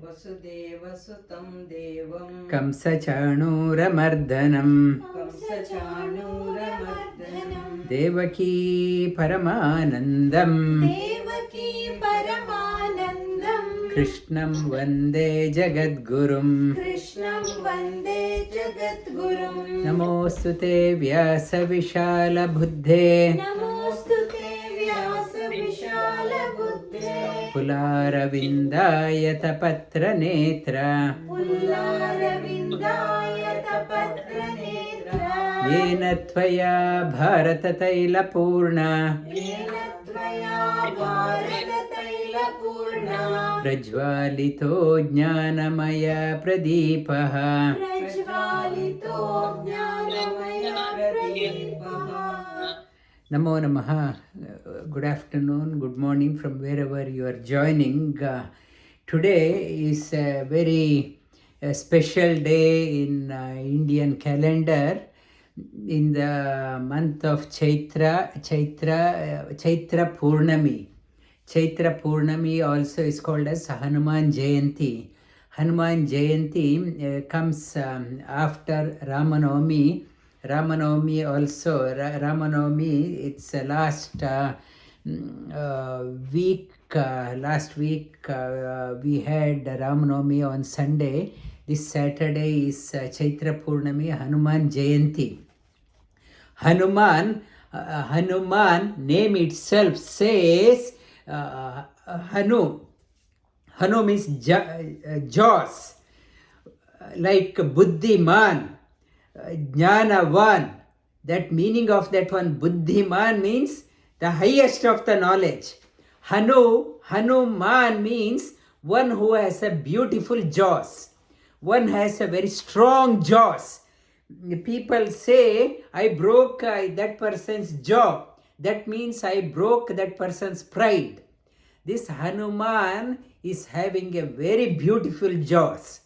वसुदेवसुतं देवं कंसचाणूरमर्दनं देवकी परमानन्दं कृष्णं वन्दे जगद्गुरुं नमोऽस्तुते व्यासविशालबुद्धे पुलारविन्दायतपत्रनेत्र येन त्वया भारततैलपूर्णा प्रज्वालितो ज्ञानमयप्रदीपः Namo Namaha. Good afternoon, good morning from wherever you are joining. Today is a very special day in Indian calendar. In the month of Chaitra Purnami. Chaitra Purnami also is called as Hanuman Jayanti. Hanuman Jayanti comes after Ramanavami. Ramanavami also, Ramanavami, it's last week we had Ramanavami on Sunday. This Saturday is Chaitra Purnami, Hanuman Jayanti. Hanuman name itself says Hanu means jaws, like Buddhiman, Jnanavan. That meaning of that one, Buddhiman, means the highest of the knowledge. Hanuman means one who has a beautiful jaws. One has a very strong jaws. People say, I broke that person's jaw. That means I broke that person's pride. This Hanuman is having a very beautiful jaws.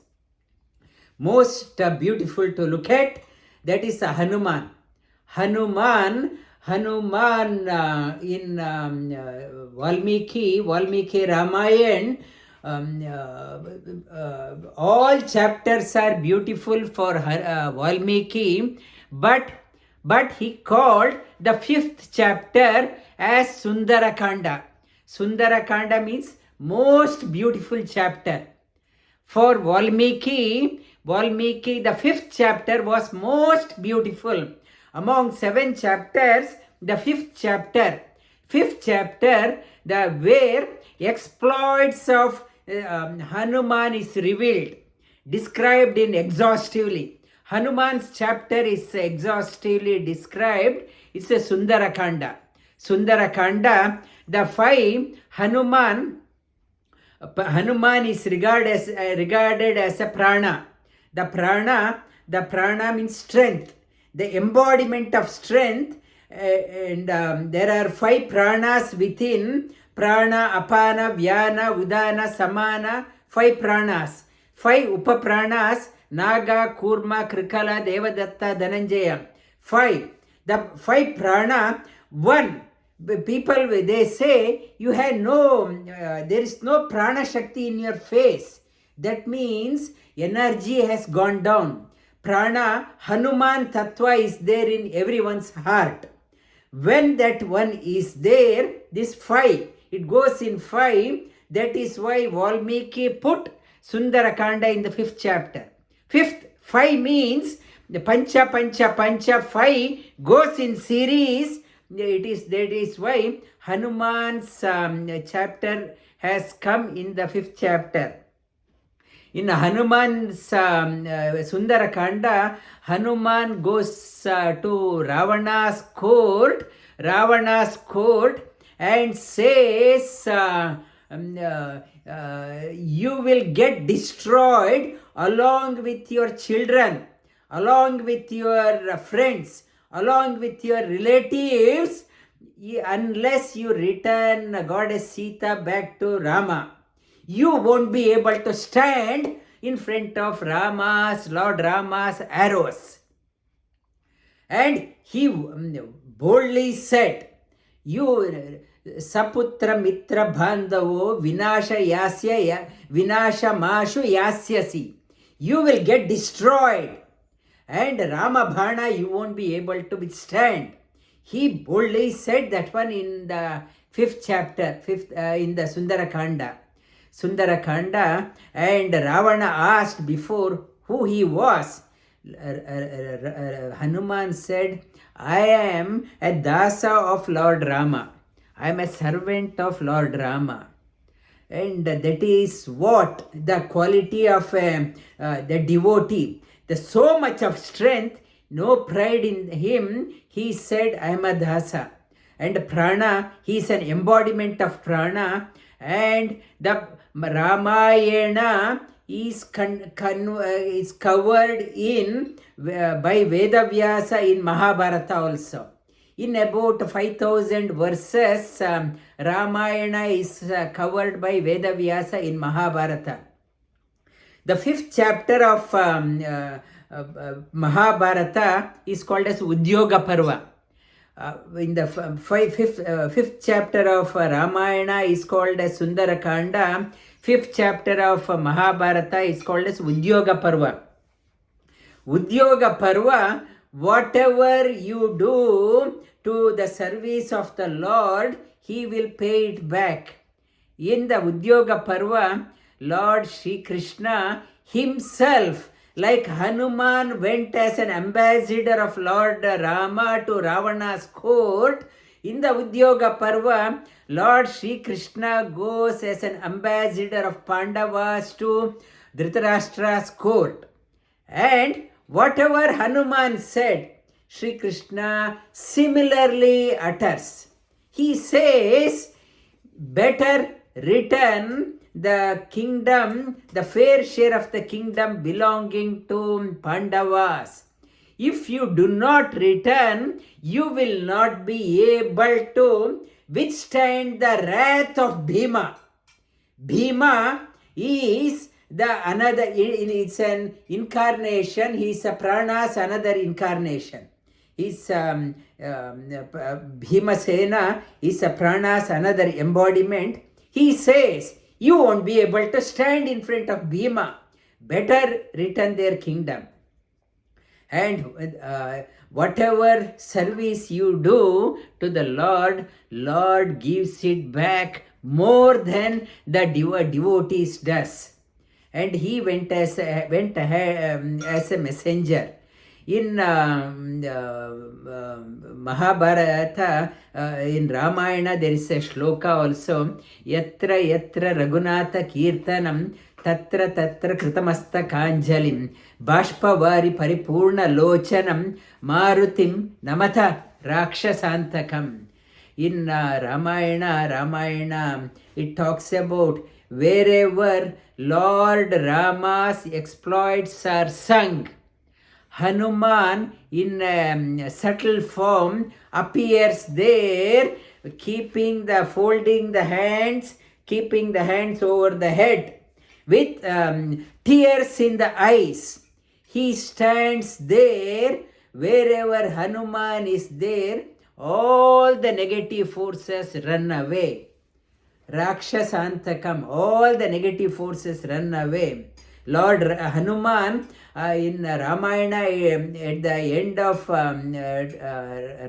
Most beautiful to look at, that is a Hanuman. Hanuman in Valmiki Ramayana, all chapters are beautiful for Valmiki, but he called the 5th chapter as Sundarakanda. Sundarakanda means most beautiful chapter. For Valmiki, the 5th chapter was most beautiful. Among 7 chapters, the 5th chapter, where exploits of Hanuman is revealed, described in exhaustively. Hanuman's chapter is exhaustively described. It's a Sundarakanda. The 5 Hanuman is regarded as a prana. The prana means strength, the embodiment of strength, and there are 5 pranas within: prana, apana, vyana, udana, samana. 5 pranas, 5 upapranas: naga, kurma, krikala, devadatta, dhananjaya. 5. The 5 prana, 1. People, they say you have there is no prana shakti in your face. That means energy has gone down. Prana, Hanuman tattva is there in everyone's heart. When that one is there, this 5, it goes in 5. That is why Valmiki put Sundarakanda in the 5th chapter. 5 means the pancha, 5 goes in series. That is why Hanuman's chapter has come in the 5th chapter. In Hanuman's Sundarakanda, Hanuman goes to Ravana's court and says, you will get destroyed along with your children, along with your friends, along with your relatives, unless you return Goddess Sita back to Rama. You won't be able to stand in front of Lord Rama's arrows. And he boldly said, saputra mitra bandhavo vinashamashu yasyasi. You will get destroyed. And Ramabhana you won't be able to withstand. He boldly said that one in the 5th chapter, in the Sundarakanda. And Ravana asked before who he was. Hanuman said, I am a dasa of Lord Rama. I am a servant of Lord Rama. And that is what the quality of the devotee. There's so much of strength, no pride in him. He said, I am a dasa. And Prana, he is an embodiment of Prana. And the Ramayana is covered in by Vedavyasa in Mahabharata also. In about 5,000 verses, Ramayana is covered by Vedavyasa in Mahabharata. The 5th chapter of Mahabharata is called as Udyoga Parva. In the 5th chapter of Ramayana is called as Sundarakanda. 5th chapter of Mahabharata is called as Udyoga Parva. Udyoga Parva, whatever you do to the service of the Lord, He will pay it back. In the Udyoga Parva, Lord Shri Krishna himself, like Hanuman went as an ambassador of Lord Rama to Ravana's court, in the Udyoga Parva, Lord Shri Krishna goes as an ambassador of Pandavas to Dhritarashtra's court. And whatever Hanuman said, Shri Krishna similarly utters. He says, better return the kingdom, the fair share of the kingdom belonging to Pandavas. If you do not return, you will not be able to withstand the wrath of Bhima. Bhima is it's an incarnation. He is a Prana's another incarnation. Bhimasena is a Prana's another embodiment. He says, you won't be able to stand in front of Bhima. Better return their kingdom. And whatever service you do to the Lord, Lord gives it back more than the devotees does. And he went ahead as a messenger. In Mahabharata, in Ramayana, there is a shloka also. Yatra yatra raghunatha kirtanam tatra tatra kritamasta kanjalim bashpavari paripurna lochanam marutim namata rakshasantakam. In Ramayana, it talks about wherever Lord Rama's exploits are sung, Hanuman in subtle form appears there, folding the hands, keeping the hands over the head, with tears in the eyes. He stands there. Wherever Hanuman is there, all the negative forces run away. Rakshasantakam, all the negative forces run away. Lord Hanuman in Ramayana, at the end of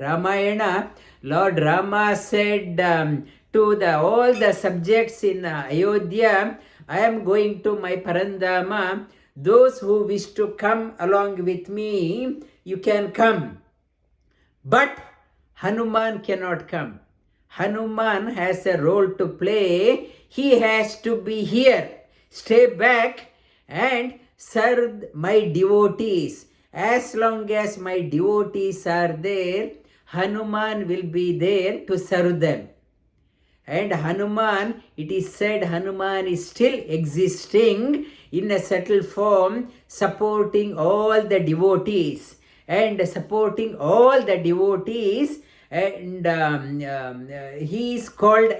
Ramayana, Lord Rama said to all the subjects in Ayodhya, I am going to my Parandama. Those who wish to come along with me, you can come. But Hanuman cannot come. Hanuman has a role to play. He has to be here. Stay back and serve my devotees. As long as my devotees are there, Hanuman will be there to serve them. And Hanuman, it is said Hanuman is still existing in a subtle form, supporting all the devotees. And supporting all the devotees, and he is called,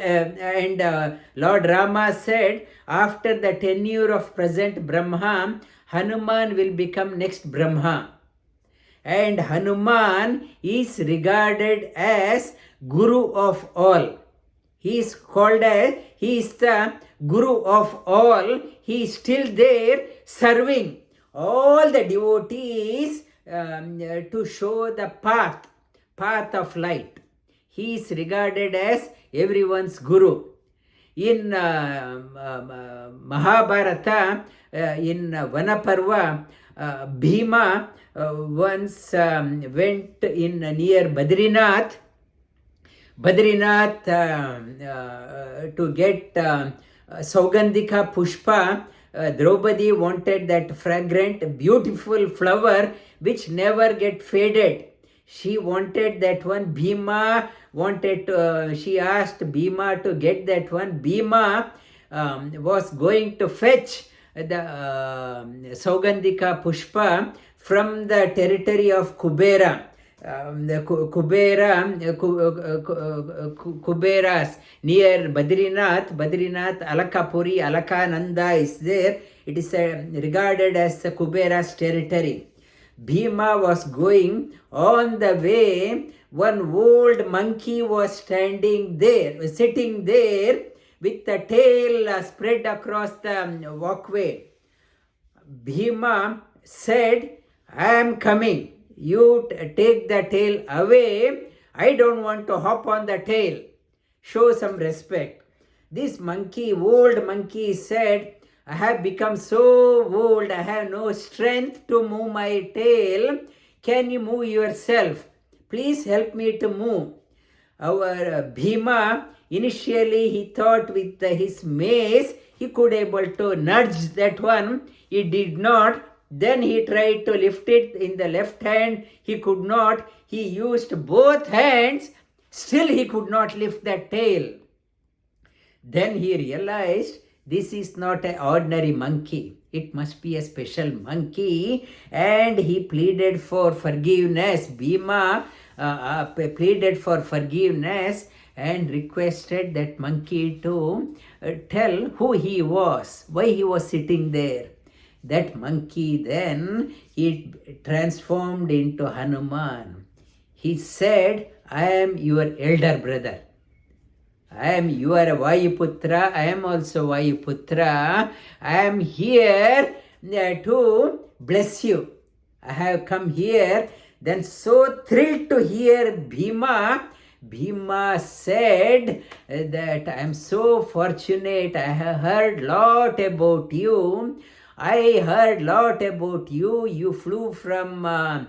Lord Rama said, after the tenure of present Brahma, Hanuman will become next Brahma. And Hanuman is regarded as Guru of all. He is called as, he is the Guru of all. He is still there serving all the devotees to show the path of light. He is regarded as everyone's Guru. In Mahabharata, in Vanaparva, Bhima once went in near Badrinath to get Saugandhika Pushpa. Draupadi wanted that fragrant, beautiful flower which never get faded. She wanted that one. Bhima wanted to, she asked Bhima to get that one. Bhima was going to fetch the Saugandhika Pushpa from the territory of Kubera. Kuberas near Badrinath, Alakapuri, Alakananda is there. It is regarded as the Kubera's territory. Bhima was going. On the way, one old monkey was sitting there with the tail spread across the walkway. Bhima said, I am coming. You take the tail away. I don't want to hop on the tail. Show some respect. This old monkey said, I have become so old, I have no strength to move my tail. Can you move yourself? Please help me to move. Our Bhima, initially he thought with his mace, he could able to nudge that one. He did not. Then he tried to lift it in the left hand. He could not. He used both hands. Still he could not lift that tail. Then he realized this is not an ordinary monkey. It must be a special monkey. And he pleaded for forgiveness. Bhima pleaded for forgiveness and requested that monkey to tell who he was, why he was sitting there. That monkey then, he transformed into Hanuman. He said, I am your elder brother. You are a Vayuputra, I am also Vayuputra. I am here to bless you. I have come here. Then so thrilled to hear Bhima said that I am so fortunate. I have heard lot about you. You flew from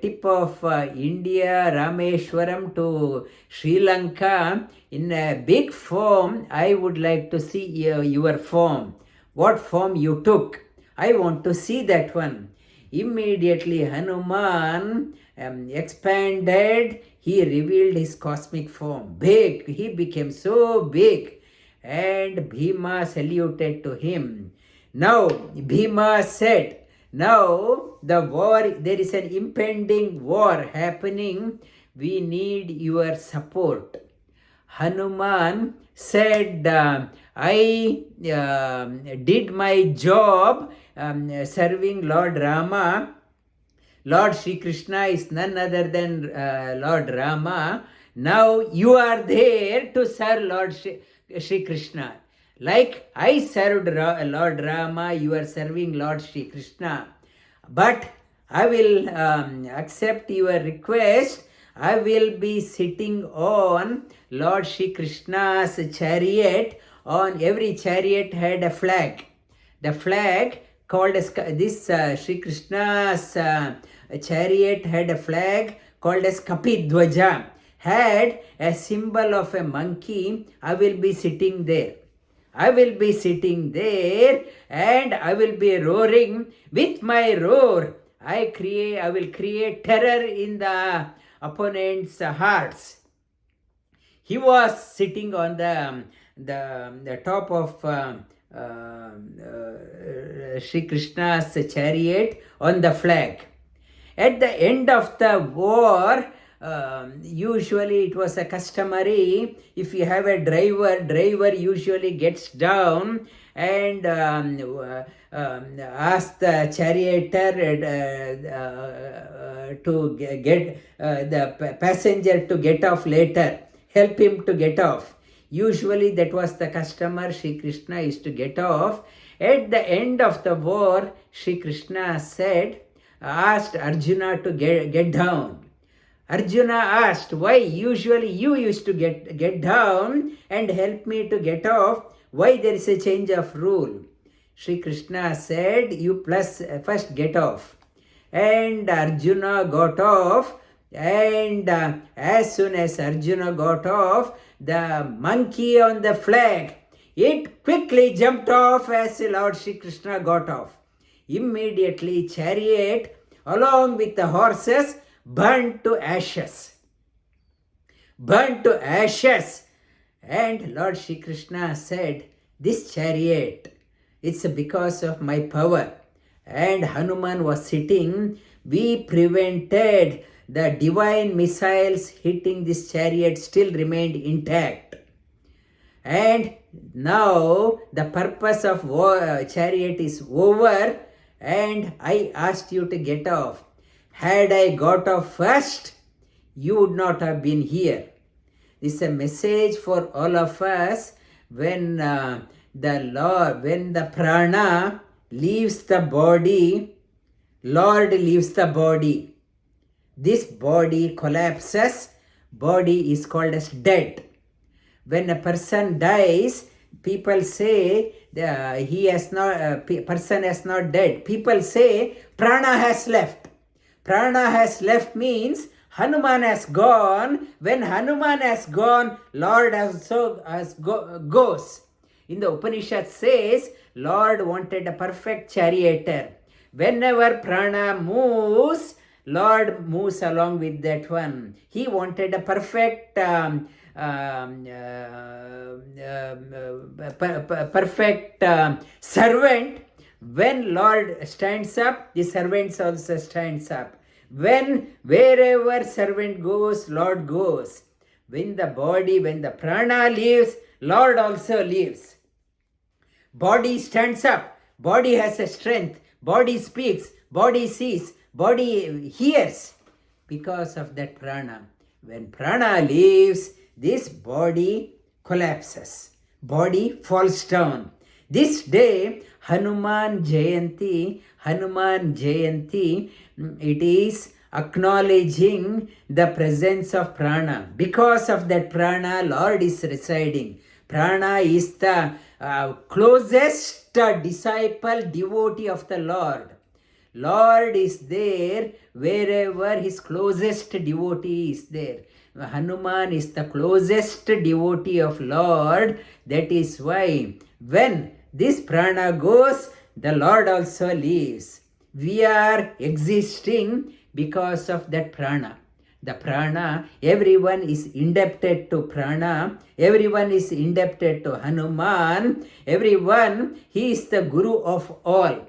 tip of India, Rameshwaram to Sri Lanka in a big form. I would like to see your form. What form you took? I want to see that one. Immediately Hanuman expanded. He revealed his cosmic form. Big. He became so big. And Bhima saluted to him. Now Bhima said, now the war, there is an impending war happening. We need your support. Hanuman said, I did my job serving Lord Rama. Lord Shri Krishna is none other than Lord Rama. Now you are there to serve Lord Shri Krishna. Like I served Lord Rama, you are serving Lord Shri Krishna. But I will accept your request. I will be sitting on Lord Shri Krishna's chariot. On every chariot had a flag. The flag called as this Shri Krishna's chariot had a flag called as Kapidwaja. Had a symbol of a monkey. I will be sitting there. And I will be roaring. With my roar, I will create terror in the opponent's hearts. He was sitting on the top of Shri Krishna's chariot on the flag. At the end of the war, usually it was a customary, if you have a driver usually gets down and asks the charioteer to get the passenger to get off later, help him to get off. Usually that was the customer. Shri Krishna used to get off. At the end of the war, Shri Krishna asked Arjuna to get down. Arjuna asked, why usually you used to get down and help me to get off? Why there is a change of rule? Shri Krishna said, you first get off. And Arjuna got off. And as soon as Arjuna got off, the monkey on the flag, it quickly jumped off as Lord Shri Krishna got off. Immediately chariot along with the horses burnt to ashes. Burnt to ashes. And Lord Shri Krishna said, this chariot, it's because of my power. And Hanuman was sitting, we prevented the divine missiles hitting this chariot, still remained intact. And now the purpose of chariot is over, and I asked you to get off. Had I got off first, you would not have been here. This is a message for all of us. When the prana leaves the body, Lord leaves the body. This body collapses. Body is called as dead. When a person dies, people say person has not dead. People say prana has left. Prana has left means Hanuman has gone. When Hanuman has gone, Lord also goes. In the Upanishad says, Lord wanted a perfect charioteer. Whenever prana moves, Lord moves along with that one. He wanted a perfect servant. When Lord stands up, the servants also stands up. Wherever servant goes, Lord goes. When the prana leaves, Lord also leaves. Body stands up. Body has a strength. Body speaks. Body sees. Body hears because of that prana. When prana leaves, this body collapses. Body falls down. This day, Hanuman Jayanti, it is acknowledging the presence of prana. Because of that prana, Lord is residing. Prana is the closest disciple, devotee of the Lord. Lord is there wherever his closest devotee is there. Hanuman is the closest devotee of Lord. That is why when this prana goes, the Lord also leaves. We are existing because of that prana. The prana, everyone is indebted to prana. Everyone is indebted to Hanuman. Everyone, he is the guru of all.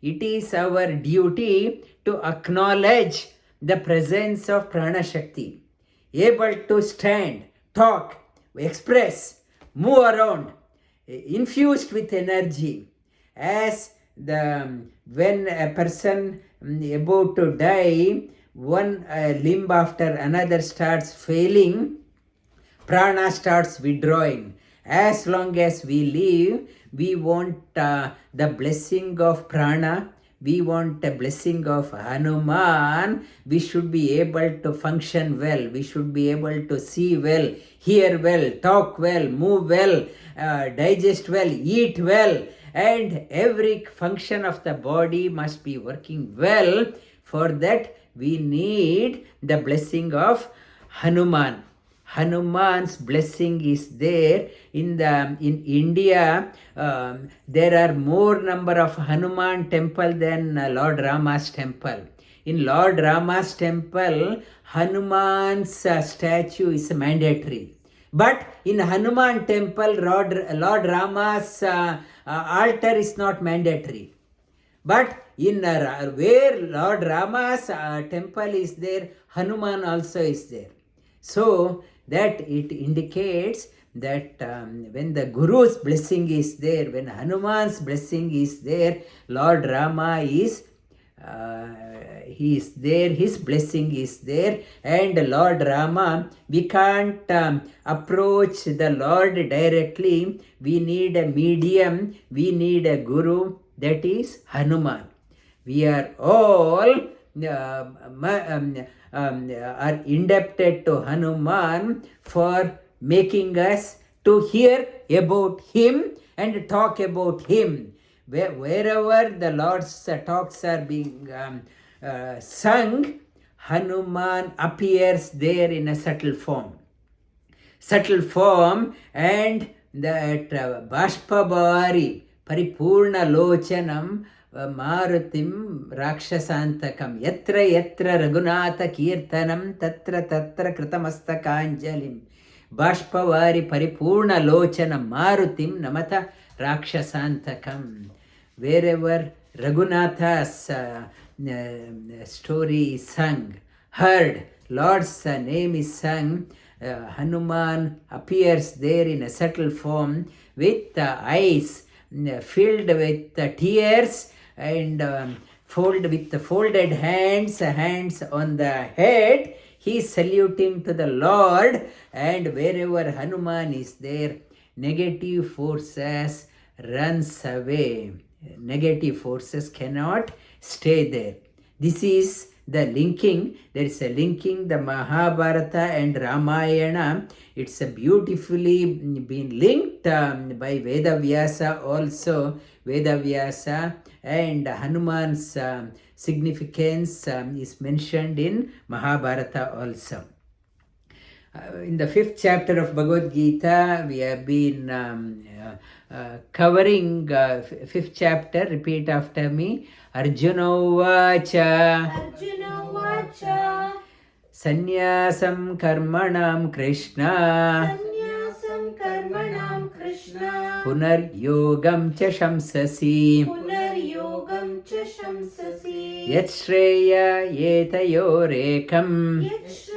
It is our duty to acknowledge the presence of prana shakti. Able to stand, talk, express, move around, infused with energy. When a person about to die, one limb after another starts failing, prana starts withdrawing. As long as we live, we want the blessing of prana. We want a blessing of Hanuman. We should be able to function well. We should be able to see well, hear well, talk well, move well, digest well, eat well. And every function of the body must be working well. For that, we need the blessing of Hanuman. Hanuman's blessing is there. In India, there are more number of Hanuman temple than Lord Rama's temple. In Lord Rama's temple, Hanuman's statue is mandatory. But in Hanuman temple, Lord Rama's altar is not mandatory. But in where Lord Rama's temple is there, Hanuman also is there. So that it indicates that when the Guru's blessing is there, when Hanuman's blessing is there, Lord Rama is he is there, his blessing is there. And Lord Rama, we can't approach the Lord directly. We need a medium, we need a guru, that is Hanuman. We are all are indebted to Hanuman for making us to hear about him and talk about him. Wherever the Lord's talks are being sung, Hanuman appears there in a subtle form. And that Bashpabari Paripurna Lochanam Marutim Rakshasantakam Yatra Yatra Raghunatha Kirtanam Tatra Tatra Kritamastakanjalim Bashpavari Paripurna Lochanam Marutim Namata Rakshasantakam. Wherever Raghunatha's story is sung, heard, Lord's name is sung, Hanuman appears there in a subtle form with eyes filled with tears and with the folded hands on the head. He is saluting to the Lord, and wherever Hanuman is there, negative forces runs away. Negative forces cannot stay there. This is the linking. There is a linking the Mahabharata and Ramayana. It's a beautifully been linked by Vedavyasa also. Vedavyasa and Hanuman's significance is mentioned in Mahabharata also. In the 5th chapter of Bhagavad Geeta, we have been covering 5th chapter. Repeat after me. Arjuna uvacha. Arjuna uvacha. Sannyasam karmanam krishna. Sannyasam karmanam krishna. Punar yogam cha shansasi. Punar yogam cha shansasi. Yach chhreya etayor ekam. Yach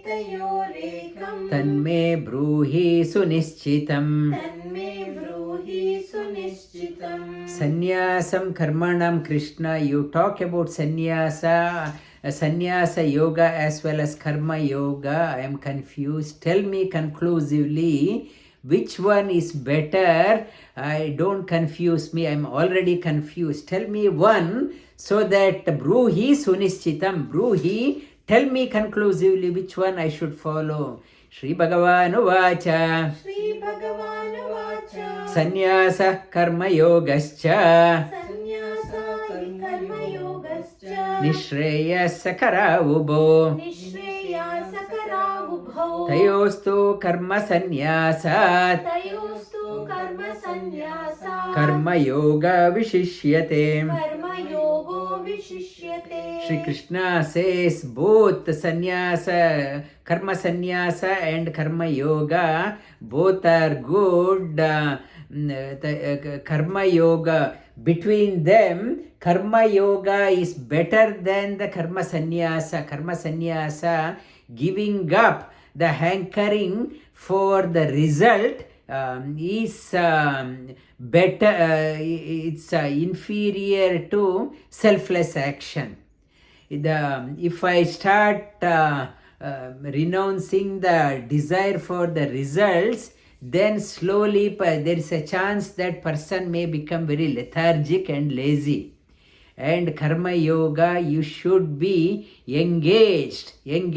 etayor ekam. Tanme bruhi su-nishchitam. Tanme bruhi su-nishchitam. Sannyasam karmanam krishna. You talk about sannyasa, sannyasa yoga as well as karma yoga. I am confused. Tell me conclusively which one is better. I don't confuse me. I am already confused. Tell me one so that bruhi su-nishchitam. Bruhi, tell me conclusively which one I should follow. Shri bhagavan uvacha. Shri bhagavan uvacha. Sannyasah karma-yogascha. Sannyasah karma-yogascha. Nihshreyasa-karavubhau. Nihshreyasa-karavubhau. Tayostu karma-sannyasat. Tayostu karma-sannyasat. Karma-yoga vishishyate. Karma-yogo vishishyate. Shri Krishna says both sannyasa, karma-sannyasa and karma-yoga, both are good. The karma-yoga, between them, karma-yoga is better than the karma-sannyasa. Karma-sannyasa, giving up the hankering for the result, is better, it's inferior to selfless action. If I start renouncing the desire for the results, then slowly there is a chance that person may become very lethargic and lazy. And karma yoga, you should be engaged and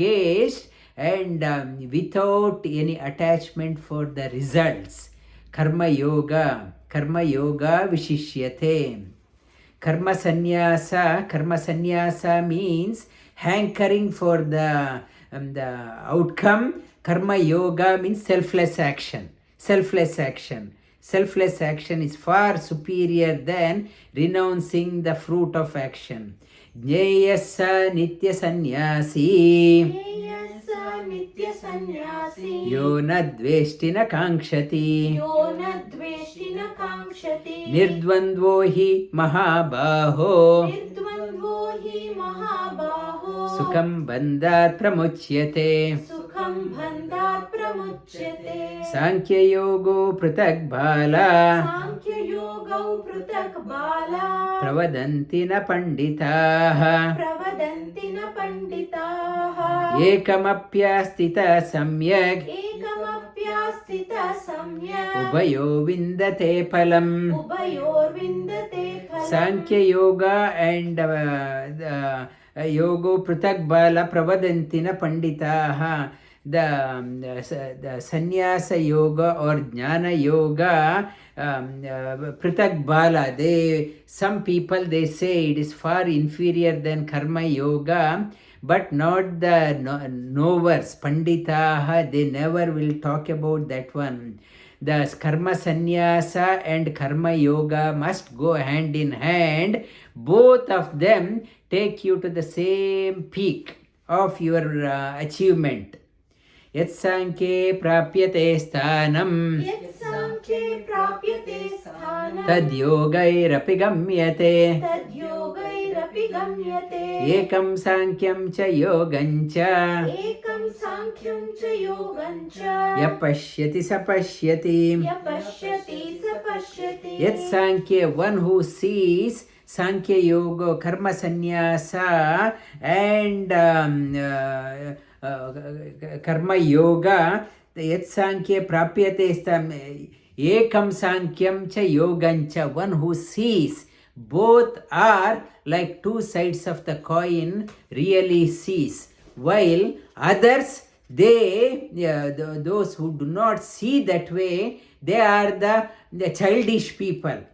without any attachment for the results. Karma-yoga vishishyate. Karma-sannyasa means hankering for the outcome. Karma-yoga means selfless action. Selfless action is far superior than renouncing the fruit of action. Jneyah nitya-sannyasi. Nitya-sannyasi. Yo na dveshti na kankshati. Nirdvandvo hi maha-baho. Sukham bandhat pramuchyate. Sankhya-yogau prutak bhala. sankhya-yogau prutak bala pravadanti na panditaah pravadanti na panditaah ekamapyastita samyak ekamapyastita samyak uvayo vindate phalam. ubayor vindate phalam Sankhya-yoga and yogo prutak bala pravadantina panditaah. The sannyasa yoga or jnana yoga prutak bala. Some people they say it is far inferior than karma yoga, but not the knowers. Panditaah, they never will talk about that one. The karma-sannyasa and karma-yoga must go hand in hand. Both of them take you to the same peak of your achievement. Yat sankhe prapyate sthanam yat sankhe prapyate sthanam tad yogairapi gamyate tadyogayrapi gamyate ekam sankyam cha yogam cha ekam sankhya cha yogam cha yapashyati sapashyati. yapashyati sapashyati Yat sankhya, one who sees sankhya-yoga, karma-sannyasa and karma-yoga, yat sankhya prapyate stam ekam sankyam cha yogam cha. One who sees both are like two sides of the coin, really sees, while others, those who do not see that way, they are the childish people.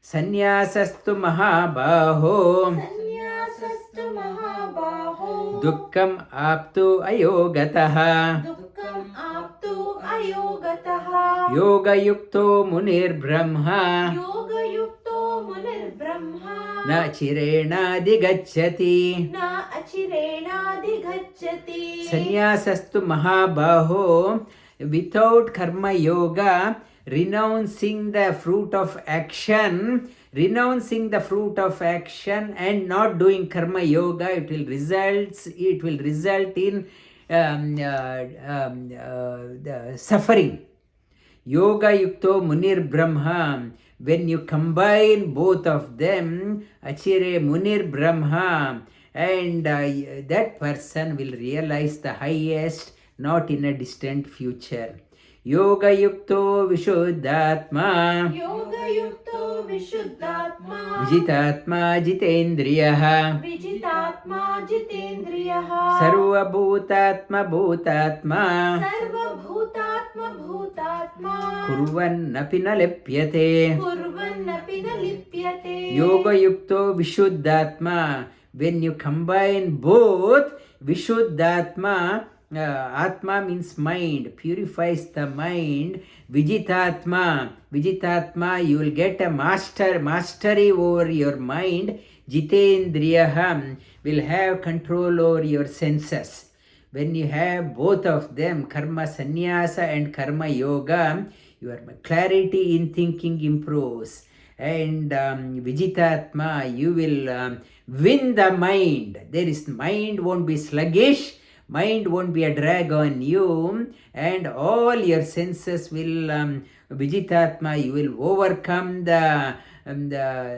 Sannyasastu maha-baho sannyasam maha-baho dukkam aptu ayogatah dukkam aptu ayogatah yoga-yukto munir brahma yoga-yukto munir brahma na chhreya digacchati. na achhreya digacchati Sannyasastu maha-baho. Without karma yoga, renouncing the fruit of action and not doing karma yoga, it will result in the suffering. Yoga-yukto munir brahma. When you combine both of them, achire munir brahma, and that person will realize the highest, not in a distant future. Yoga-yukto vishuddhatma yoga-yukto vishuddhatma vijitatma jitendriyah vijitatma jitendriyah sarva-bhutatma-bhutatma sarva-bhutatma-bhutatma kurvannapi na lipyate. kurvannapi na lipyate Yoga-yukto vishuddhatma. When you combine both, vishuddhatma, atma means mind, purifies the mind. Vijitatma, you will get a mastery over your mind. Jitendriyah, will have control over your senses. When you have both of them, karma-sannyasa and karma-yoga, your clarity in thinking improves. And vijitatma, you will win the mind. Mind won't be sluggish, mind won't be a drag on you, and all your senses will, vijitatma, you will overcome the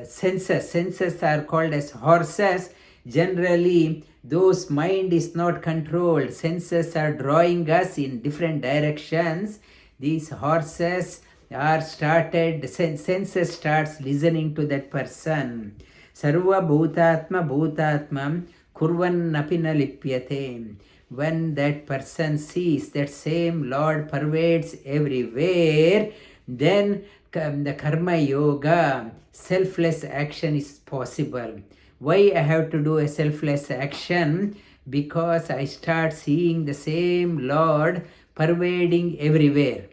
senses. Senses are called as horses. Generally, those mind is not controlled. Senses are drawing us in different directions. These horses are senses starts listening to that person. Sarva-bhutatma-bhutatma kurvannapi na lipyate. When that person sees that same Lord pervades everywhere, then the karma-yoga, selfless action is possible. Why I have to do a selfless action? Because I start seeing the same Lord pervading everywhere.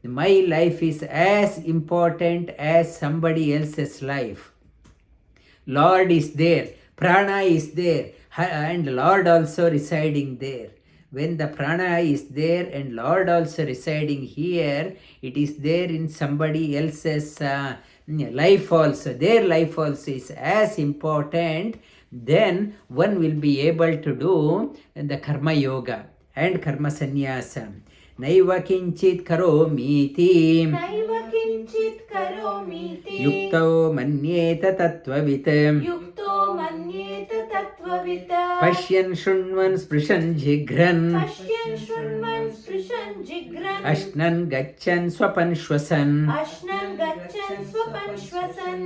My life is as important as somebody else's life. Lord is there, Prana is there, and Lord also residing there. When the Prana is there and Lord also residing here, it is there in somebody else's life also. Their life also is as important. Then one will be able to do the karma-yoga and karma-sannyasa. Naiva kinchit karomiti. naiva किञ्चित् करोमीति युक्तो मन्येत tattva-vit युक्तो मन्येत तत्त्ववित् पश्यन् शृण्वन् स्पृशन् जिघ्रन् पश्यन् शृण्वन् स्पृशन् जिघ्रन् अश्नन् गच्छन् स्वपन् श्वसन् अश्नन् गच्छन् स्वपन् श्वसन्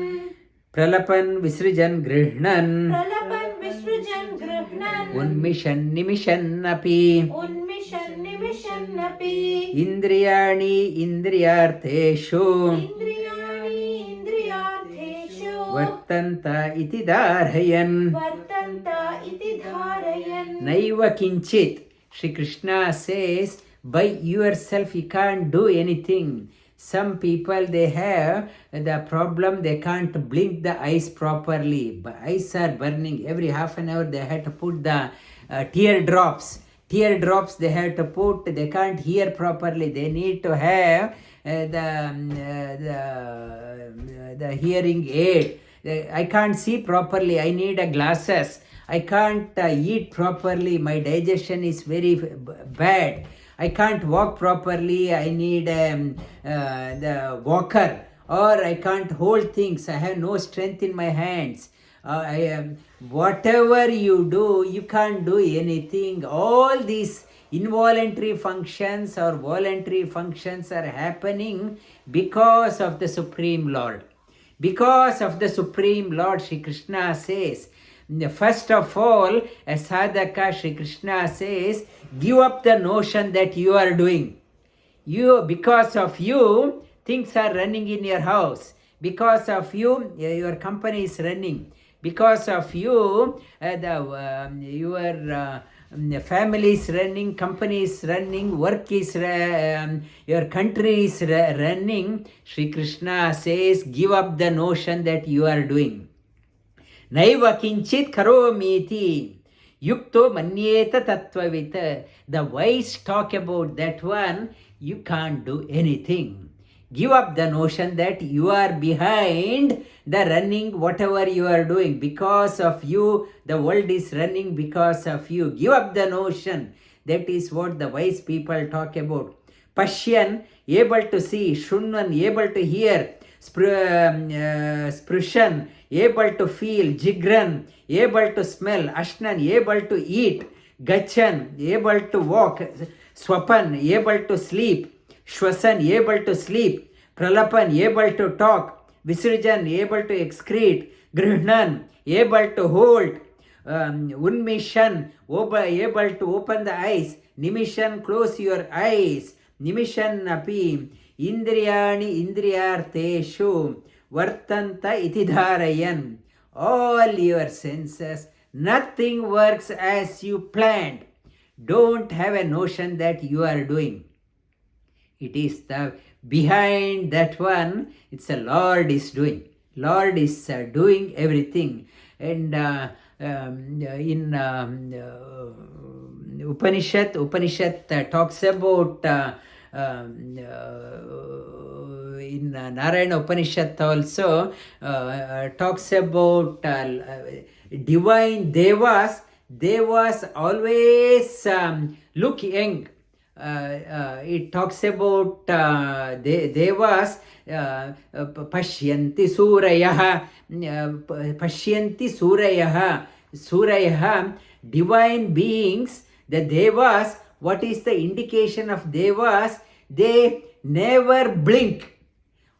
प्रलपन् विसृजन् गृह्णन् प्रलपन् विसृजन् गृह्णन् उन्मिषन् निमिषन्नपि उन्मिषन् निमिषन्नपि इन्द्रियाणि इन्द्रियार्थेषु इन्द्रियाणि इन्द्रियार्थेषु वर्तन्त इति धारयन् वर्तन्त इति धारयन् नैव किञ्चित्. Shri Krishna says, by yourself you can't do anything. Some people, they have the problem, they can't blink the eyes properly. But eyes are burning. Every half an hour they have to put the teardrops. Teardrops they have to put. They can't hear properly. They need to have the hearing aid. I can't see properly. I need a glasses. I can't eat properly. My digestion is very bad. I can't walk properly. I need the walker, or I can't hold things. I have no strength in my hands. Whatever you do, you can't do anything. All these involuntary functions or voluntary functions are happening because of the Supreme Lord. Because of the Supreme Lord, Shri Krishna says, first of all, a sadhaka, Shri Krishna says, give up the notion that you are doing. Because of you, things are running in your house. Because of you, your company is running. Because of you, your family is running, company is running, work is your country is running. Shri Krishna says, give up the notion that you are doing. Naiva kinchit karomiti yukto manyeta tattva-vit. The wise talk about that one, you can't do anything. Give up the notion that you are behind the running, whatever you are doing. Because of you, the world is running because of you. Give up the notion. That is what the wise people talk about. Pashyan, able to see. Shunvan, able to hear. Sprushan, able to feel. Jigran, able to smell. Ashnan, able to eat. Gachan, able to walk. Swapan, able to sleep. Shwasan, able to sleep. Pralapan, able to talk. Visrijan, able to excrete. Grihnan, able to hold. Unmishan, able to open the eyes. Nimishan, close your eyes. Nimishan api. Indriyani indriyarteshu. Vartanta iti dharayan. All your senses, nothing works as you planned. Don't have a notion that you are doing. It is the behind that one, it's a Lord is doing. Lord is doing everything. And in Upanishad talks about, in Narayana Upanishad also talks about divine devas. Devas always look young. It talks about devas pashyanti surayah, surayah, divine beings. The devas, what is the indication of devas? They never blink,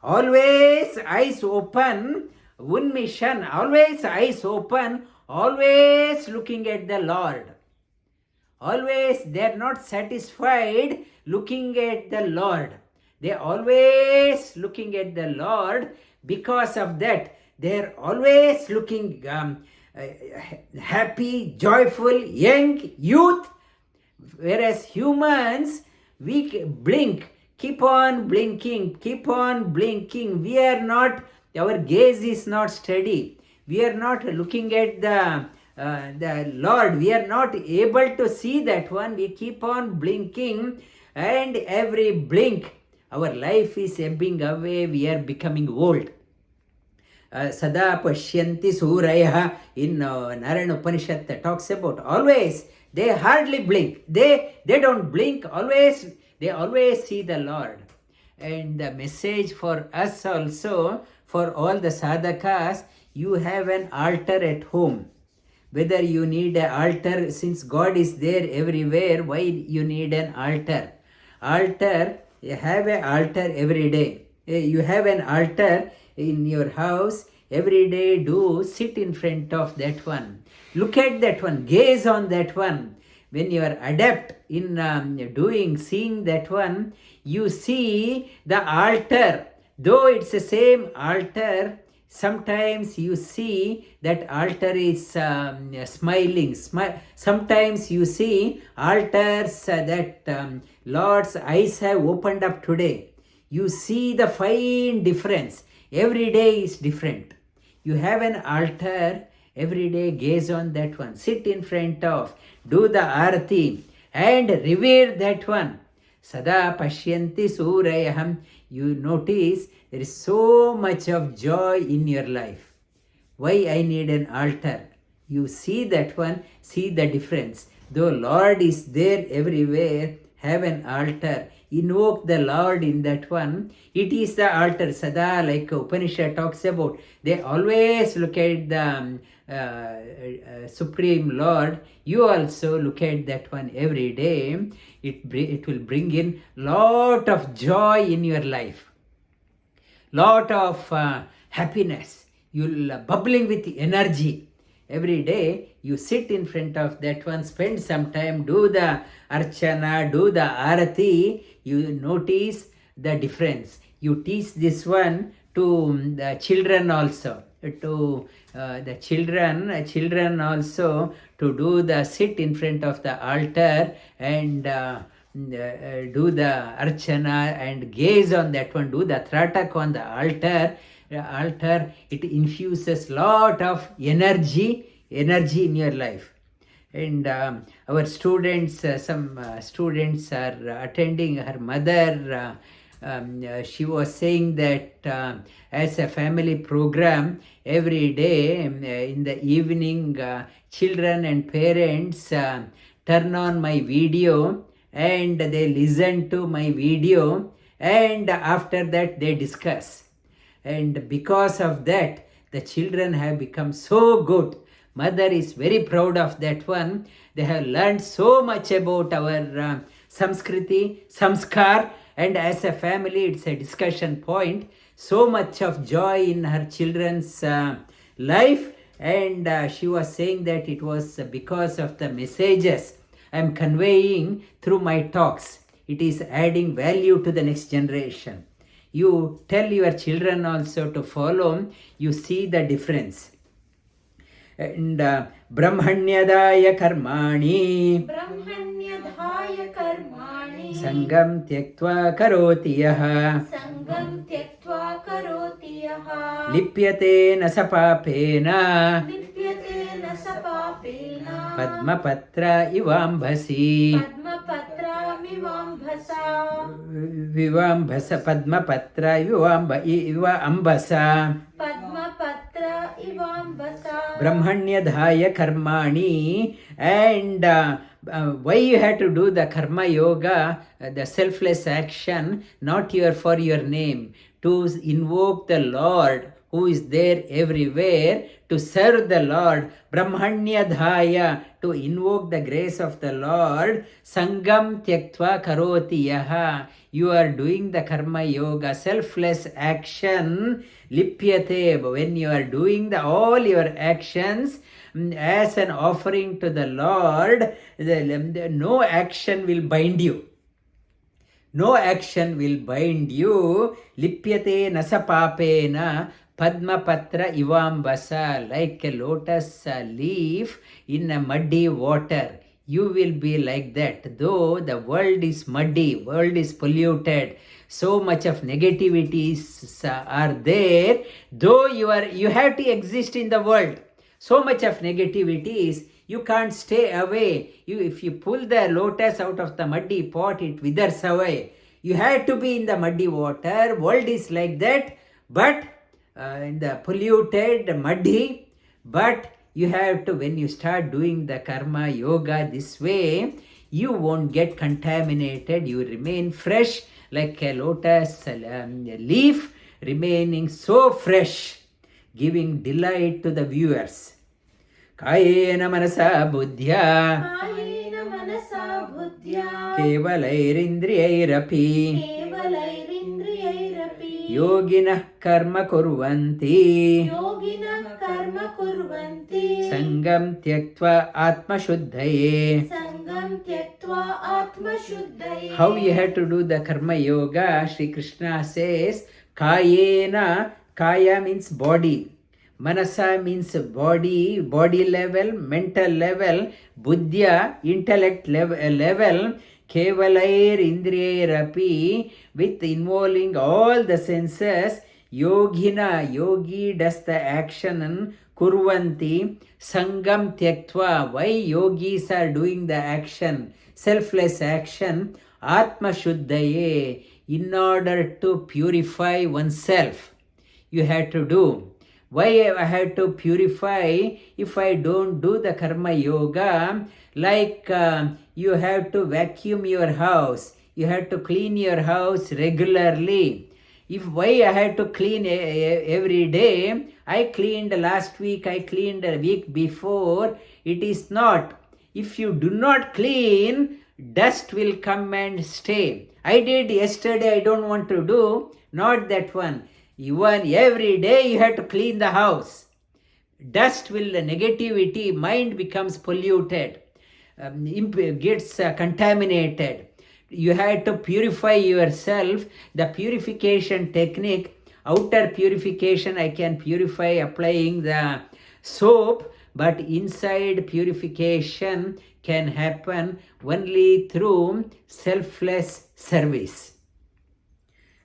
always eyes open. Unmishan, always eyes open, always looking at the Lord. Always, they are not satisfied looking at the Lord. They are always looking at the Lord. Because of that, they are always looking happy, joyful, young, youth. Whereas humans, we blink, keep on blinking, keep on blinking. We are not, our gaze is not steady. We are not looking at the Lord. We are not able to see that one. We keep on blinking, and every blink, our life is ebbing away. We are becoming old. Sada pashyanti surayah in Narayana Upanishad talks about always. They hardly blink. They don't blink. Always, they always see the Lord. And the message for us also, for all the sadhakas, you have an altar at home. Whether you need an altar, since God is there everywhere, why you need an altar? Altar, you have an altar every day. You have an altar in your house every day. Do sit in front of that one. Look at that one. Gaze on that one. When you are adept in seeing that one, you see the altar. Though it's the same altar, sometimes you see that altar is smiling. Sometimes you see altars that Lord's eyes have opened up today. You see the fine difference. Every day is different. You have an altar. Every day gaze on that one. Sit in front of. Do the arati and revere that one. Sada pashyanti surayaham. You notice there is so much of joy in your life. Why I need an altar? You see that one, see the difference. Though Lord is there everywhere, have an altar. Invoke the Lord in that one. It is the altar. Sada, like Upanishad talks about. They always look at the Supreme Lord. You also look at that one every day. It will bring in lot of joy in your life. Lot of happiness. You'll bubbling with energy. Every day you sit in front of that one, spend some time, do the archana, do the arati, you notice the difference. You teach this one to the children also, to the children also, to do the sit in front of the altar and do the archana and gaze on that one, do the tratak on the altar. It infuses lot of energy in your life. And our students, some students are attending. Her mother, she was saying that as a family program, every day in the evening, children and parents turn on my video and they listen to my video, and after that they discuss. And because of that, the children have become so good. Mother is very proud of that one. They have learned so much about our Samskriti, Samskar, and as a family, it's a discussion point. So much of joy in her children's life. And she was saying that it was because of the messages I am conveying through my talks. It is adding value to the next generation. You tell your children also to follow, you see the difference. And brahmanyadaya karmani sangam tyaktva karoti yaha lipyate nasapapena padmapatra ivambhasi vivambhasa padmapatra ivambhasa brahmanyadhaya karmani. And why you have to do the karma yoga, the selfless action, not for your name, to invoke the Lord who is there everywhere, to serve the Lord. Brahmanyadhaya, to invoke the grace of the Lord. Sangam tyaktva karoti yaha, you are doing the karma yoga, selfless action. Lipyate, when you are doing all your actions as an offering to the Lord, no action will bind you. No action will bind you. Lipyate nasapapena padmapatra ivambasa, like a lotus leaf in a muddy water. You will be like that. Though the world is muddy, world is polluted, so much of negativities are there. Though you have to exist in the world, so much of negativities, you can't stay away. If you pull the lotus out of the muddy pot, it withers away. You have to be in the muddy water. World is like that, but in the polluted, muddy. But you have to, when you start doing the karma yoga this way, you won't get contaminated. You remain fresh like a lotus leaf, remaining so fresh, giving delight to the viewers. Kayena manasa buddhya कायेन मनसा बुद्ध्या kevalairindrayairapi केवलैरिन्द्रियैरपि yoginah karma kurvanti योगिनः कर्म कुर्वन्ति sangam tyaktva atma shuddhaye. सङ्गं त्यक्त्वा आत्मशुद्धये. How you have to do the karma yoga? Shri Krishna says, Kayena, Kaya means body. Manasa means body level, mental level, buddhya, intellect level, kevalair indriyairapi, with involving all the senses, yogina, yogi does the action, kurvanti, sangam tyaktva, why yogis are doing the action, selfless action, atma shuddhaye, in order to purify oneself. You have to do. Why I have to purify if I don't do the karma yoga? Like you have to vacuum your house, you have to clean your house regularly. If why I have to clean every day, I cleaned last week, I cleaned a week before, it is not. If you do not clean, dust will come and stay. I did yesterday, I don't want to do, not that one. Even every day you have to clean the house. Dust will, negativity, mind becomes polluted, gets contaminated. You have to purify yourself. The purification technique, outer purification, I can purify applying the soap, but inside purification can happen only through selfless service.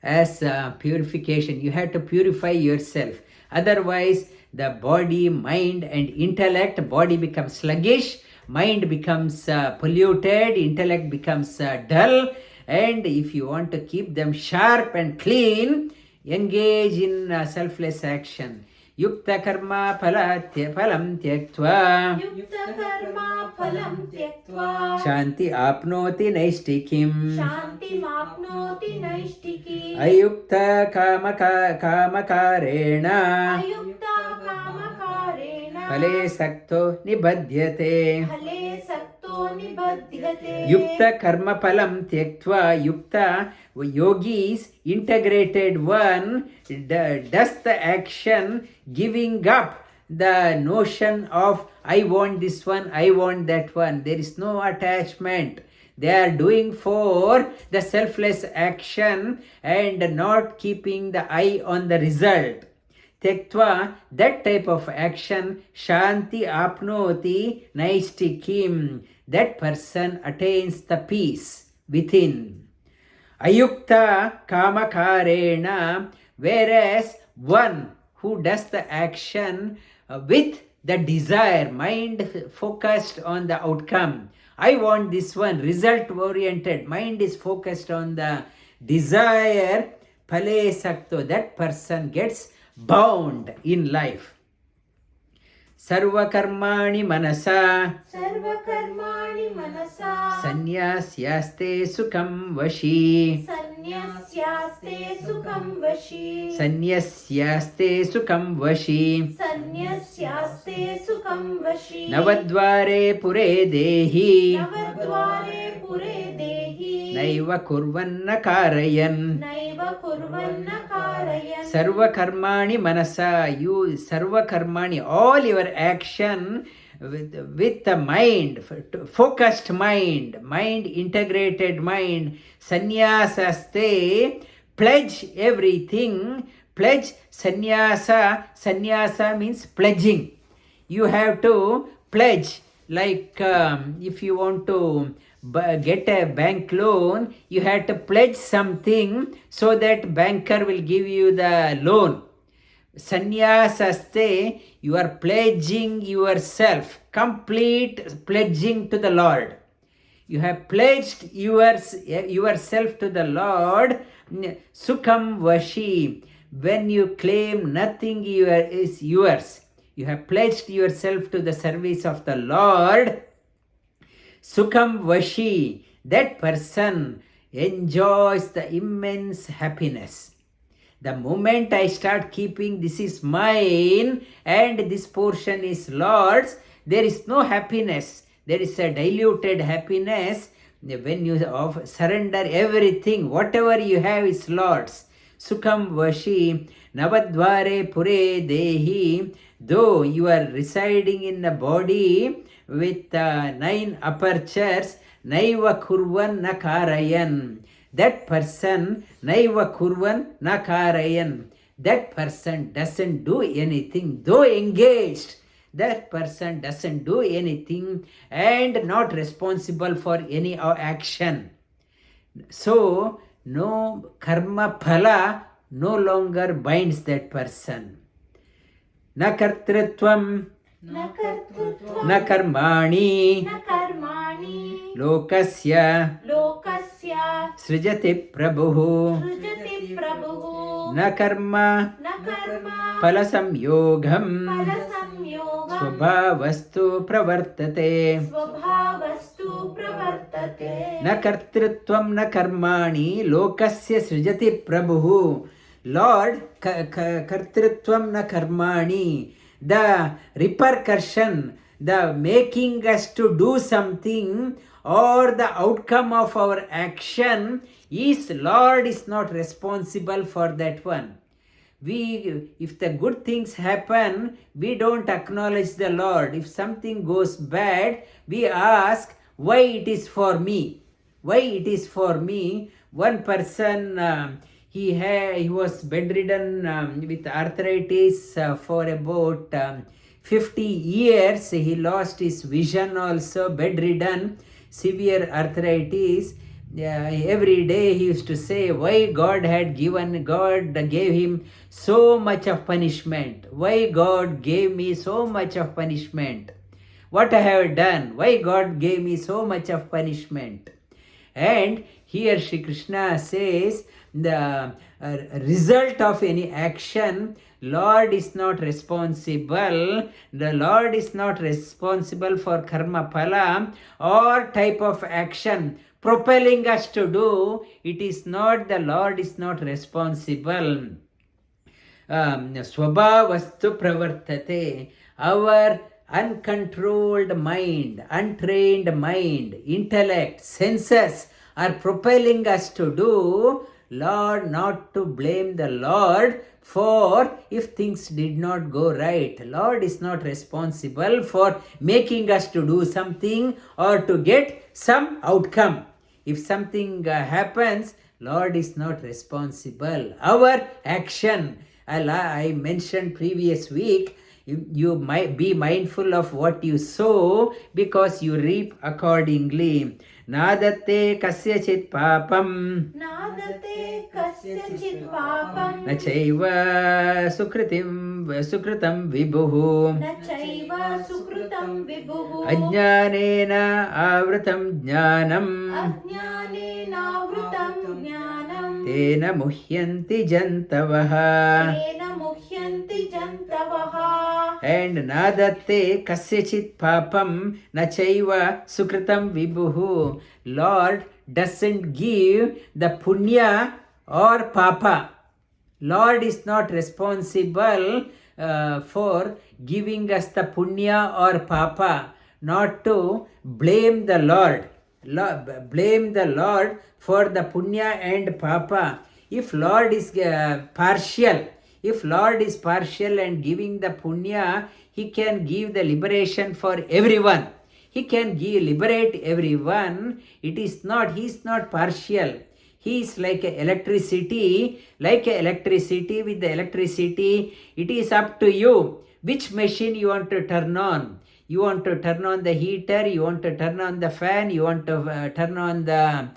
As purification, you have to purify yourself. Otherwise, the body, mind and intellect, body becomes sluggish, mind becomes polluted, intellect becomes dull, and if you want to keep them sharp and clean, engage in selfless action. Yukta karma phalam tyaktva युक्तकर्मा फलं त्यक्त्वा shanti apnoti naishtikim शान्तिमाप्नोति नैष्टिकी. ayukta kamakarena Ayukta कामकारेण phale sakto nibadhyate. फले सक्तो निबध्यते. Yukta karma phalam tyaktva, yukta yogis, integrated one, does the action giving up the notion of I want this one, I want that one. There is no attachment. They are doing for the selfless action and not keeping the eye on the result. Tyaktva, that type of action, shanti apnoti naistikim, that person attains the peace within. Ayukta kamakarena, whereas one who does the action with the desire, mind focused on the outcome. I want this one, result oriented, mind is focused on the desire, phale sakto, that person gets bound in life. Sarva-karmani manasa सर्वकर्माणि मनसा sannyasyaste sukham vashi. सन्न्यस्यास्ते सुखं वशी. Sannyasyaste sukham vashi. सन्न्यस्यास्ते सुखं वशी. Navadvare pure dehi नवद्वारे पुरे देहि. naiva kurvanna karayan. Naive कुर्वन्न कारयन्. Sarva karmani manasa, you sarva karmani, all your action with the mind, focused mind, integrated mind, sannyasaste, pledge everything, pledge sannyasa means pledging. You have to pledge, like if you want to get a bank loan, you have to pledge something so that banker will give you the loan. Sannyasaste, you are pledging yourself, complete pledging to the Lord. You have pledged yourself to the Lord. Sukham vashi, when you claim nothing is yours. You have pledged yourself to the service of the Lord. Sukham vashi, that person enjoys the immense happiness. The moment I start keeping this is mine and this portion is Lord's, there is no happiness. There is a diluted happiness. When you surrender everything, whatever you have is Lord's. Sukham vashi, navadvare pure dehi. Though you are residing in a body with 9 apertures, naiva kurvan na karayan. That person, naiva kurvan na karayan. That person doesn't do anything, though engaged. That person doesn't do anything and not responsible for any action. So, no karma phala no longer binds that person. Na kartrutvam, न कर्तृत्वं na karmani, न कर्माणि lokasya लोकस्य srijati prabhu, सृजति प्रभुः na karma न कर्म palasamyogam, फलसंयोगं स्वभावस्तु pravartate. स्वभावस्तु प्रवर्तते न कर्तृत्वं न कर्माणि लोकस्य सृजति प्रभुः. Lord, kartritvam na karmani, the repercussion, the making us to do something or the outcome of our action is Lord is not responsible for that one. If the good things happen, we don't acknowledge the Lord. If something goes bad, we ask why it is for me. Why it is for me. One person, he was bedridden with arthritis for about 50 years. He lost his vision also, bedridden, severe arthritis. Every day he used to say why God gave him so much of punishment. Why God gave me so much of punishment? What I have done? Why God gave me so much of punishment? And here Shri Krishna says the result of any action, Lord is not responsible. The Lord is not responsible for karma phala or type of action propelling us to do. It is not, the Lord is not responsible. Swabhavastu pravartate. Our uncontrolled mind, untrained mind, intellect, senses are propelling us to do. Lord, not to blame the Lord for if things did not go right. Lord is not responsible for making us to do something or to get some outcome. If something happens, Lord is not responsible. Our action, I mentioned previous week, you might be mindful of what you sow because you reap accordingly. Nadate kasyachit papam नादते कस्यचित् पापं na chaiva sukritam vibhuhu न चैव सुकृतं विभुः ajnanena avritam jnanam अज्ञानेनावृतं ज्ञानं tena muhyanti jantavaha. तेन मुह्यन्ति जन्तवः And nadate kasyachit papam na chaiva sukritam vibhuhu. Lord doesn't give the punya or papa. Lord is not responsible for giving us the punya or papa. Not to blame the Lord. Blame the Lord for the punya and papa. If Lord is partial, if Lord is partial and giving the punya, He can give the liberation for everyone. He can liberate everyone. It is not, He is not partial. He is like electricity. Like electricity, with the electricity, it is up to you which machine you want to turn on. You want to turn on the heater, you want to turn on the fan, you want to turn on the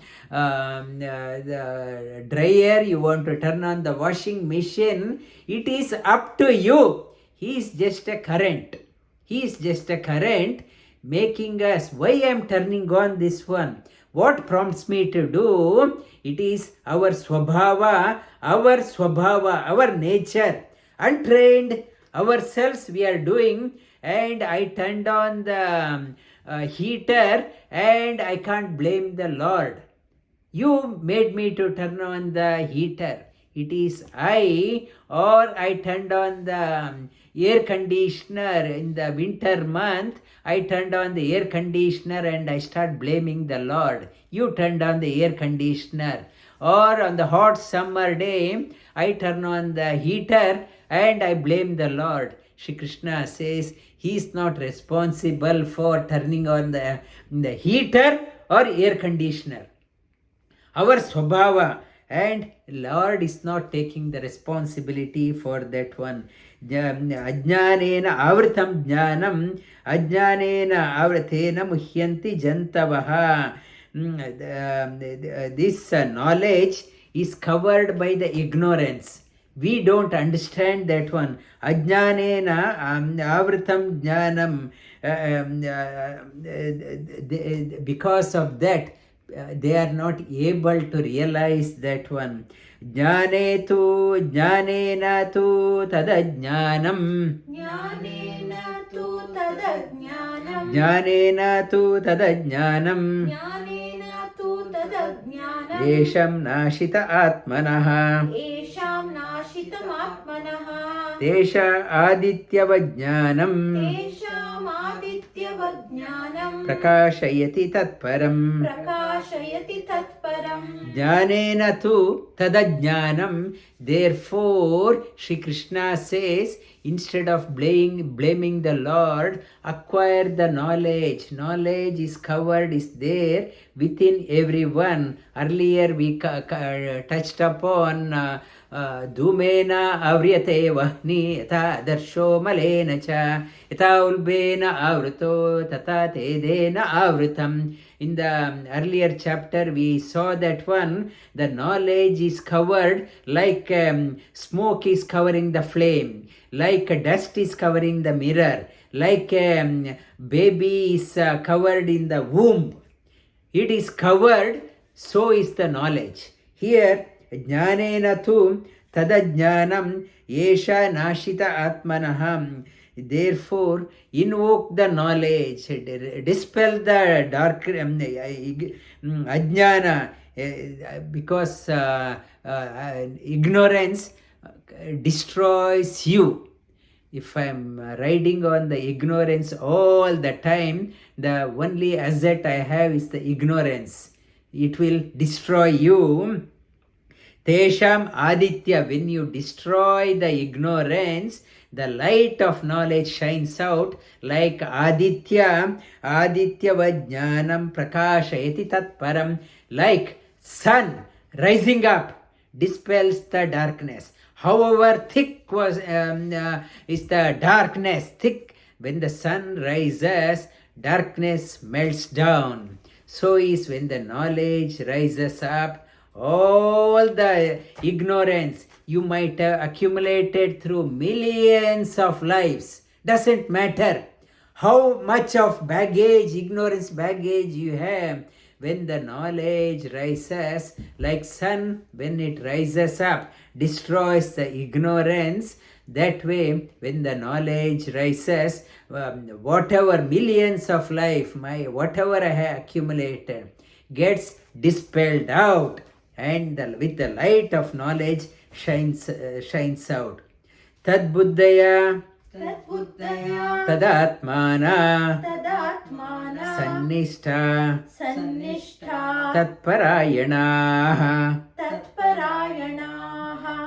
dryer, you want to turn on the washing machine. It is up to you. He is just a current. He is just a current making us. Why I am turning on this one? What prompts me to do? It is our swabhava, our nature. Untrained ourselves we are doing, and I turned on the heater, and I can't blame the Lord. You made me to turn on the heater. It is I, or I turned on the air conditioner in the winter month. I turned on the air conditioner and I start blaming the Lord. You turned on the air conditioner. Or on the hot summer day, I turn on the heater and I blame the Lord. Shri Krishna says he is not responsible for turning on the heater or air conditioner. Our swabhava, and Lord is not taking the responsibility for that one. Ajnanena avritam jnanam, ajnanena avritena muhyanti jantavaha. This knowledge is covered by the ignorance. We don't understand that one. Ajnanena avritam jnanam. Because of that, they are not able to realize that one. Jnane tu jnanena tu tadajnanam. Jnanena tu tadajnanam. Jnanena tu tadajnanam. Jnanena tu tadajnanam. Esham nashita atmanaha. Esham nashitam atmanaha. Tesha adityavajnanam. Tesham adityavajnanam. Prakashayati tatparam. Prakashayati tatparam. Jnanena tu tadajnanam. Therefore, Shri Krishna says, instead of blaming the Lord, acquire the knowledge. Knowledge is covered, is there within everyone. Earlier we touched upon dhumena avriyate vahni yatha darsho malena cha yatha ulbena avruto tata tedena avrutam. In the earlier chapter we saw that one, the knowledge is covered like smoke is covering the flame, like dust is covering the mirror, like baby is covered in the womb. It is covered, so is the knowledge. Here, jnanena tu tadajnanam yesha nashita atmanaham. Therefore, invoke the knowledge, dispel the dark ajnana, because ignorance destroys you. If I am riding on the ignorance all the time, the only asset I have is the ignorance. It will destroy you. Tesham aditya, when you destroy the ignorance, the light of knowledge shines out like aditya vajnanam prakashayati tatparam, like sun rising up dispels the darkness. However thick is the darkness, thick, when the sun rises, darkness melts down. So is when the knowledge rises up, all the ignorance you might have accumulated through millions of lives, doesn't matter how much of baggage, ignorance baggage you have, when the knowledge rises, like sun when it rises up, destroys the ignorance. That way, when the knowledge rises, whatever millions of life, whatever I have accumulated, gets dispelled out, and with the light of knowledge shines out. Tad buddhaya tadatmana sannishta tatparayana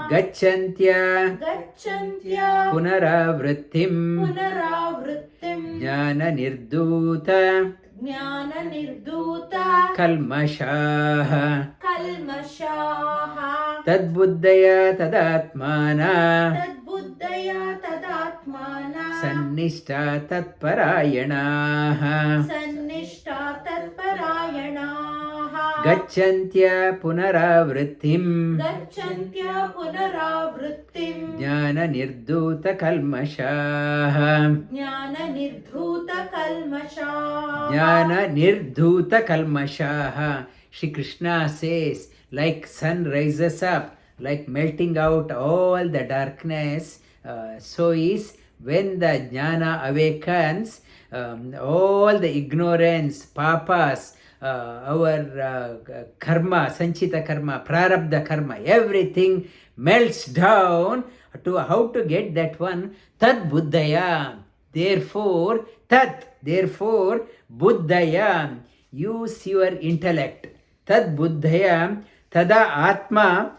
gacchantya punaravrittim jnana nirduta kalmashaha tadbuddhaya tadatmana sannishta tatparayana gacchantya punaravrittim jnana nirduta kalmashaha jnana nirdhuta kalmashaha. Shri Krishna says, like sun rises up, like melting out all the darkness, so is When the jnana awakens, all the ignorance, papas, our karma, sanchita karma, prarabdha karma, everything melts down to how to get that one, tad buddhaya. Therefore, buddhaya, use your intellect. Tad buddhaya, tadatma,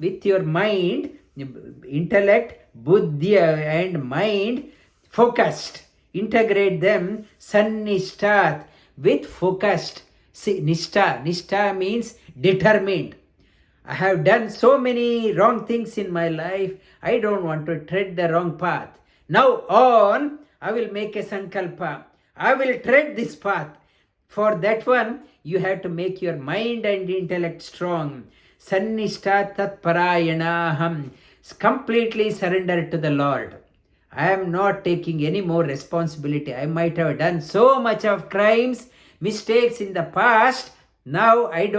with your mind, intellect, buddhya and mind, focused. Integrate them, su-nishchitam, with focused. See, nishtha means determined. I have done so many wrong things in my life. I don't want to tread the wrong path. Now on, I will make a sankalpa. I will tread this path. For that one, you have to make your mind and intellect strong. Sannishta tatparayanaham. Completely surrender to the Lord. I am not taking any more responsibility. I might have done so much of crimes, mistakes in the past. Now I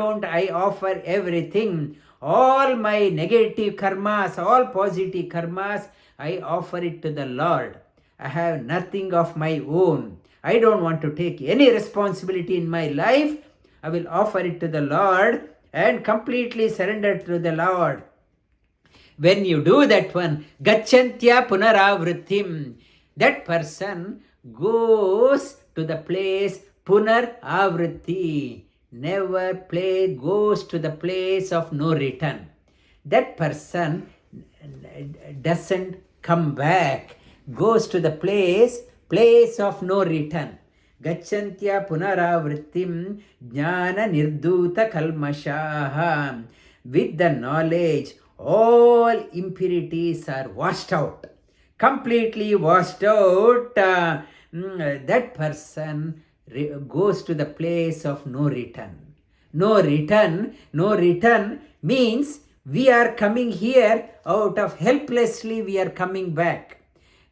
offer everything. All my negative karmas, all positive karmas, I offer it to the Lord. I have nothing of my own. I don't want to take any responsibility in my life. I will offer it to the Lord and completely surrender to the Lord. When you do that one, gacchantya punaravrittim, that person goes to the place punar-avritti, goes to the place of no return. That person doesn't come back, goes to the place of no return. Gacchantya punaravrittim jnana nirduta kalmashaha. With the knowledge, all impurities are washed out, completely washed out. That person goes to the place of no return. No return means we are coming here out of helplessly, we are coming back.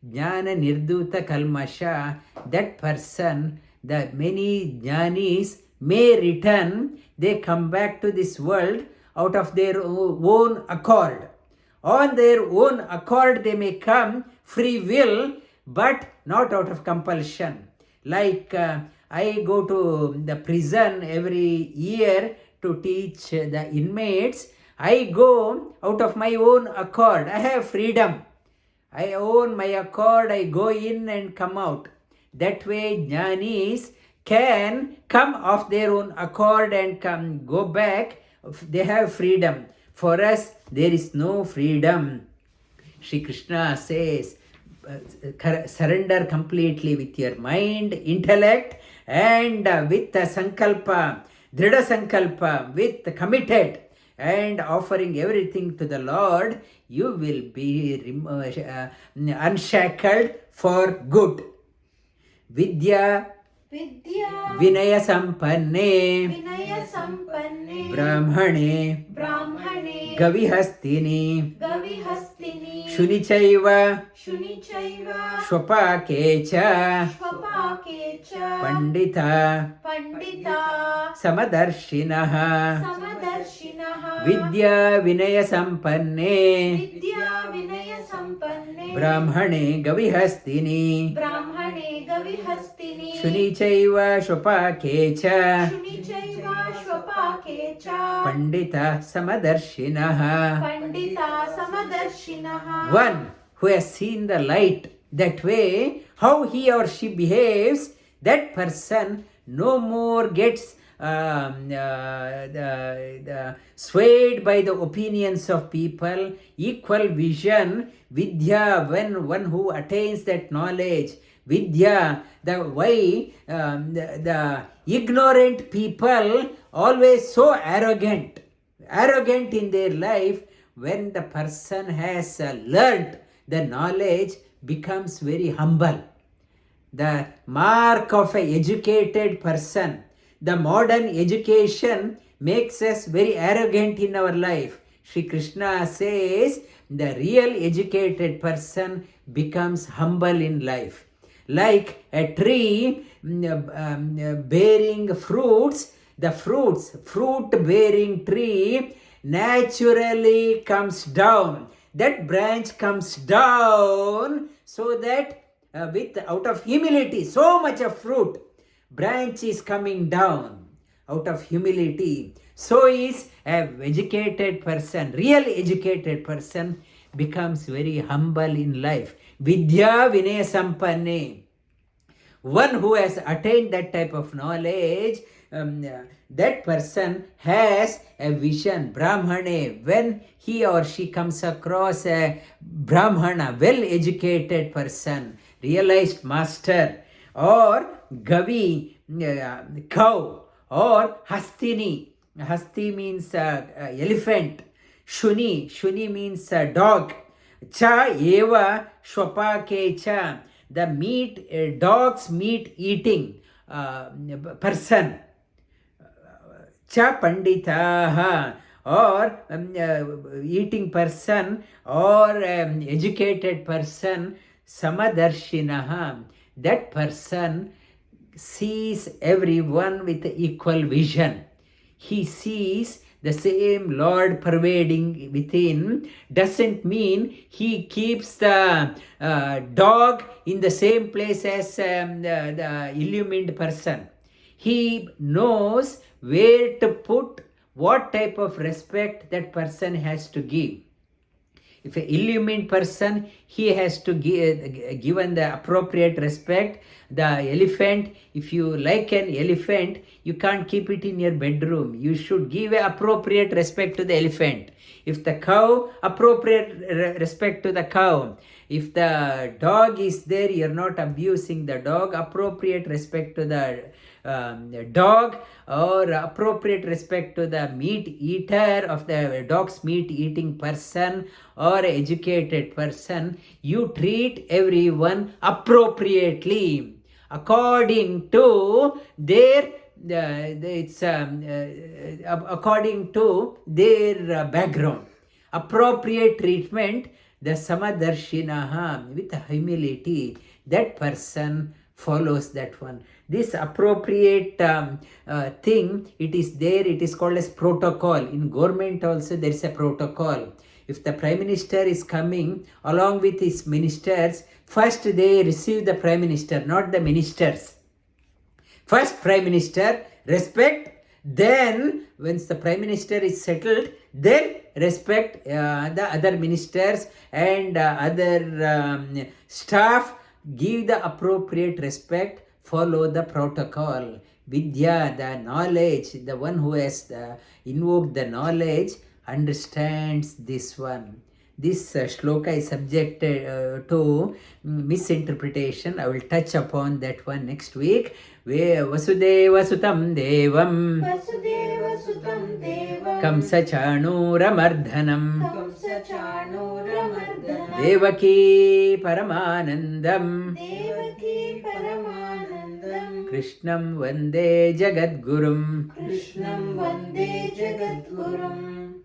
Jnana nirduta kalmasha, that person, the many jnanis may return, they come back to this world out of their own accord. On their own accord they may come, free will, but not out of compulsion. Like I go to the prison every year to teach the inmates. I go out of my own accord. I have freedom. I own my accord. I go in and come out. That way jnanis can come of their own accord and go back. They have freedom. For us, there is no freedom. Shri Krishna says, surrender completely with your mind, intellect, and with the sankalpa, dhrida sankalpa, with committed and offering everything to the Lord, you will be unshackled for good. Vidya vinaya sampanne brahmane gavihastini shunichaiva shvapakecha pandita samadarshinaha vidya vinaya sampanne brahmane gavihastini shunichaiva shvapakecha pandita samadarshinaha. One who has seen the light, that way how he or she behaves, that person no more gets swayed by the opinions of people. Equal vision, vidya, when one who attains that knowledge, vidya, the ignorant people always so arrogant in their life. When the person has learnt the knowledge, becomes very humble. The mark of an educated person, the modern education makes us very arrogant in our life. Shri Krishna says the real educated person becomes humble in life. Like a tree bearing fruits, the fruit bearing tree naturally comes down. That branch comes down so that with out of humility, so much of fruit, branch is coming down out of humility. So is a educated person, real educated person becomes very humble in life. Vidya vinaya sampanne. One who has attained that type of knowledge, that person has a vision. Brahmane, when he or she comes across a Brahmana, well educated person, realized master, or Gavi, cow, or Hastini. Hasti means elephant. Shuni means dog. Cha eva shwapake cha. The meat, dog's meat eating person. Cha panditaha, or eating person, or educated person. Samadarshinaha, that person sees everyone with equal vision. He sees the same Lord pervading within. Doesn't mean he keeps the dog in the same place as the illumined person. He knows where to put, what type of respect that person has to give. If an illumined person, he has to give given the appropriate respect. The elephant, if you like an elephant, you can't keep it in your bedroom. You should give appropriate respect to the elephant. If the cow, appropriate respect to the cow. If the dog is there, you're not abusing the dog, appropriate respect to the dog, or appropriate respect to the meat eater of the dog's meat eating person, or educated person. You treat everyone appropriately according to their according to their background. Appropriate treatment, the samadarshinaha, with humility, that person follows that one. This appropriate thing, it is there, it is called as protocol. In government also there is a protocol. If the Prime Minister is coming along with his ministers, first they receive the Prime Minister, not the ministers. First Prime Minister, respect, then once the Prime Minister is settled, then respect the other ministers and other staff. Give the appropriate respect, follow the protocol. Vidya, the knowledge, the one who has invoked the knowledge, understands this one. This shloka is subject to misinterpretation. I will touch upon that one next week. Vasudeva sutam devam Vasudeva sutam devam kamsa chanooramardhanam kamsa chanooramardhanam devaki paramanandam devaki paramanandam krishnam vande jagadgurum. krishnam vande jagadgurum.